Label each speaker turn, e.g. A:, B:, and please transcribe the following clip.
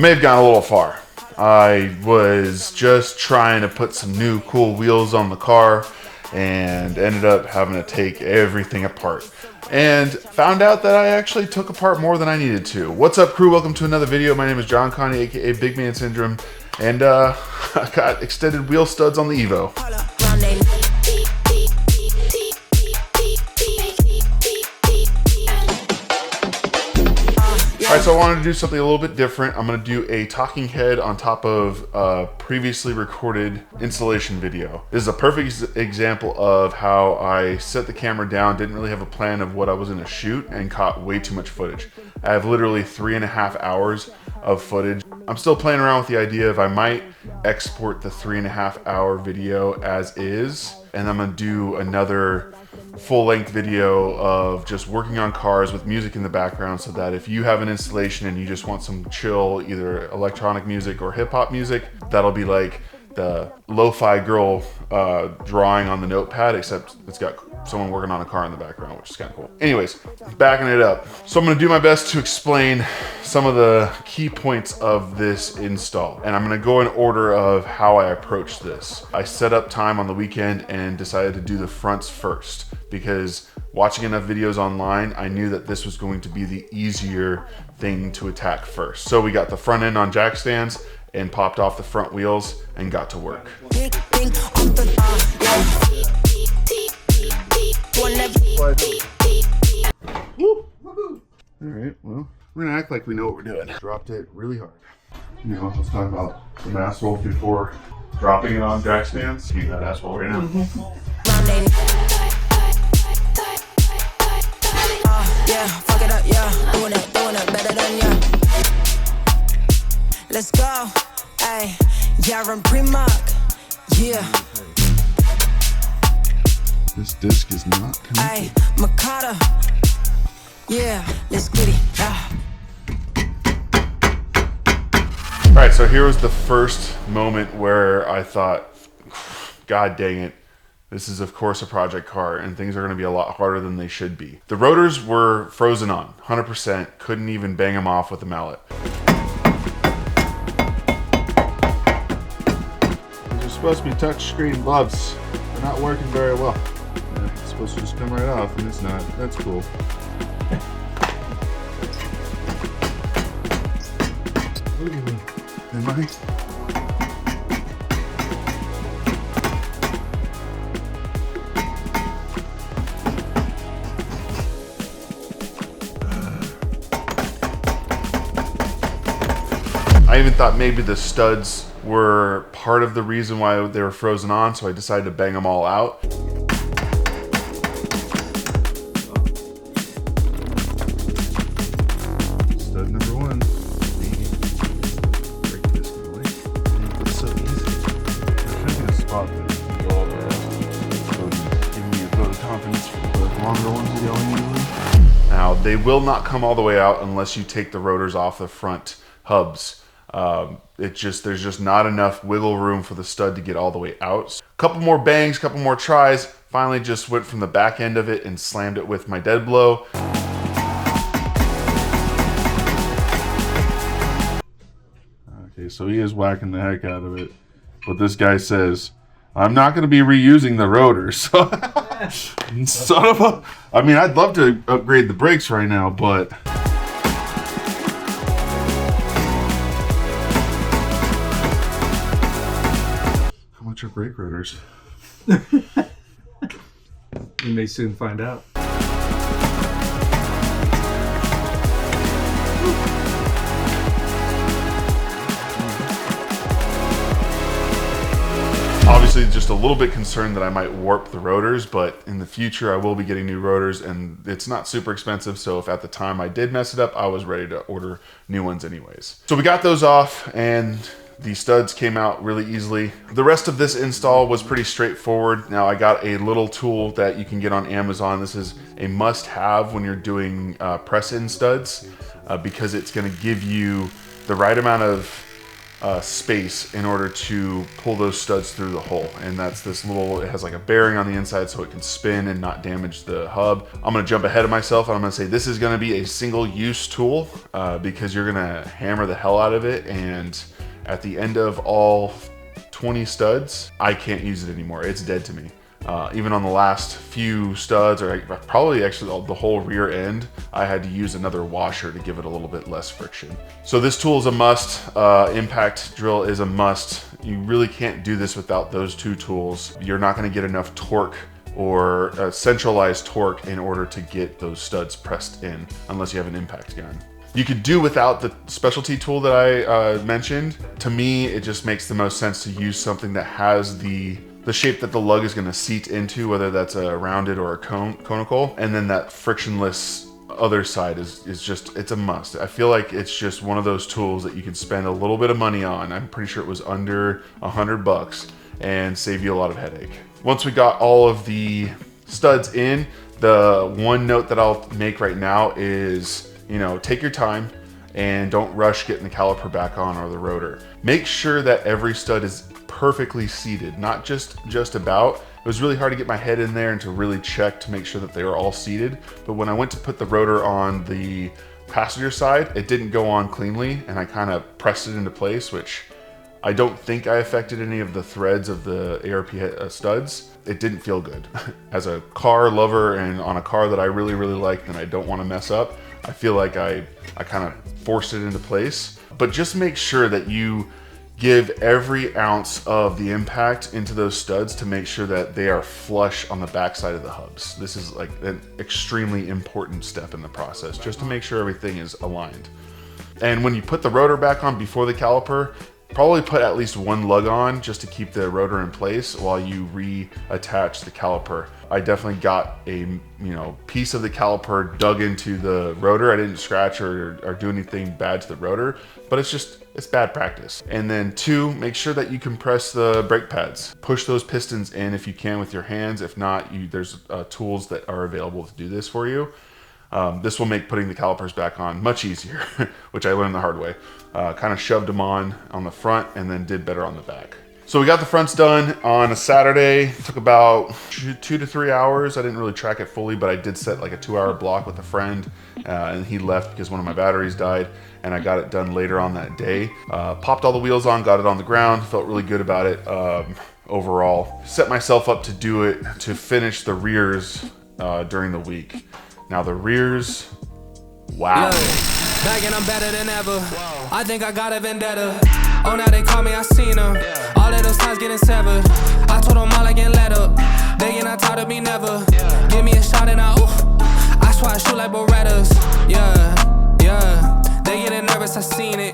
A: I may have gone a little far. I was just trying to put some new cool wheels on the car and ended up having to take everything apart. And found out that I actually took apart more than I needed to. What's up, crew? Welcome to another video. My name is John Connie, aka Big Man Syndrome, and I got extended wheel studs on the Evo. Alright, so I wanted to do something a little bit different. I'm going to do a talking head on top of a previously recorded installation video. This is a perfect example of how I set the camera down, didn't really have a plan of what I was going to shoot, and caught way too much footage. I have literally 3.5 hours of footage. I'm still playing around with the idea of I might export the 3.5 hour video as is, and I'm going to do another full-length video of just working on cars with music in the background, so that if you have an installation and you just want some chill, either electronic music or hip-hop music, that'll be like the lo-fi girl drawing on the notepad, except it's got someone working on a car in the background, which is kind of cool. Anyways, backing it up. So I'm going to do my best to explain some of the key points of this install, and I'm going to go in order of how I approach this. I set up time on the weekend and decided to do the fronts first, because watching enough videos online, I knew that this was going to be the easier thing to attack first. So we got the front end on jack stands and popped off the front wheels and got to work. Alright, well, we're gonna act like we know what we're doing. Dropped it really hard. You know, let's talk about some asphalt before dropping it on jack stands. Use that asphalt right now.
B: Yeah, fuck it up, yeah. Doing it better than ya. Let's go, ayy. Yaron Prjct, yeah.
A: This disc is not connected.
B: Ayy, Makata, yeah. Let's get it.
A: All right, so here was the first moment where I thought, God dang it. This is, of course, a project car, and things are going to be a lot harder than they should be. The rotors were frozen on, 100%. Couldn't even bang them off with a mallet. These are supposed to be touchscreen gloves. They're not working very well. It's supposed to just come right off, and it's not. That's cool. Look at me. Am I? I even thought maybe the studs were part of the reason why they were frozen on, so I decided to bang them all out. Stud number one. Break this away. It's so easy. There should be a spot that you can go all the way out. So giving me a vote of confidence for the longer ones going easily. Now, they will not come all the way out unless you take the rotors off the front hubs. There's just not enough wiggle room for the stud to get all the way out. Couple more bangs, couple more tries. Finally just went from the back end of it and slammed it with my dead blow. Okay, so he is whacking the heck out of it. But this guy says, I'm not going to be reusing the rotors. Son of a... I mean, I'd love to upgrade the brakes right now, but... Your brake rotors.
C: We may soon find out.
A: Obviously, just a little bit concerned that I might warp the rotors, but in the future I will be getting new rotors, and it's not super expensive, so if at the time I did mess it up, I was ready to order new ones anyways. So we got those off, and the studs came out really easily. The rest of this install was pretty straightforward. Now I got a little tool that you can get on Amazon. This is a must-have when you're doing press-in studs because it's going to give you the right amount of space in order to pull those studs through the hole. And that's this little, it has like a bearing on the inside so it can spin and not damage the hub. I'm gonna jump ahead of myself and I'm gonna say this is gonna be a single use tool because you're gonna hammer the hell out of it, and at the end of all 20 studs, I can't use it anymore. It's dead to me. Even on the last few studs, or probably actually the whole rear end, I had to use another washer to give it a little bit less friction. So this tool is a must. Impact drill is a must. You really can't do this without those two tools. You're not going to get enough torque or centralized torque in order to get those studs pressed in unless you have an impact gun. You could do without the specialty tool that I mentioned. To me, it just makes the most sense to use something that has the shape that the lug is going to seat into, whether that's a rounded or a conical, and then that frictionless other side is just, it's a must. I feel like it's just one of those tools that you can spend a little bit of money on. I'm pretty sure it was under $100 and save you a lot of headache. Once we got all of the studs in, the one note that I'll make right now is, you know, take your time and don't rush getting the caliper back on or the rotor. Make sure that every stud is perfectly seated, not just about. It was really hard to get my head in there and to really check to make sure that they were all seated. But when I went to put the rotor on the passenger side, it didn't go on cleanly, and I kind of pressed it into place, which I don't think I affected any of the threads of the ARP studs. It didn't feel good. As a car lover and on a car that I really liked and I don't want to mess up, I feel like I kind of forced it into place. But just make sure that you give every ounce of the impact into those studs to make sure that they are flush on the backside of the hubs. This is like an extremely important step in the process, just to make sure everything is aligned. And when you put the rotor back on before the caliper, probably put at least one lug on just to keep the rotor in place while you reattach the caliper. I definitely got a piece of the caliper dug into the rotor. I didn't scratch or do anything bad to the rotor, but it's bad practice. And then two, make sure that you compress the brake pads. Push those pistons in if you can with your hands. If not, there's tools that are available to do this for you. This will make putting the calipers back on much easier, which I learned the hard way. Kind of shoved them on the front and then did better on the back. So we got the fronts done on a Saturday. It took about 2 to 3 hours. I didn't really track it fully, but I did set like a 2-hour block with a friend, and he left because one of my batteries died, and I got it done later on that day. Popped all the wheels on, got it on the ground, felt really good about it overall. Set myself up to do it, to finish the rears during the week. Now the rears, wow.
B: Back and I'm better than ever. I think I got a vendetta. Oh, now they call me, I seen them. All of those times getting severed. I told them all I get let up. They get not tired of me never. Give me a shot and I swear I shoot like Berettas. Yeah. They getting nervous, I seen it.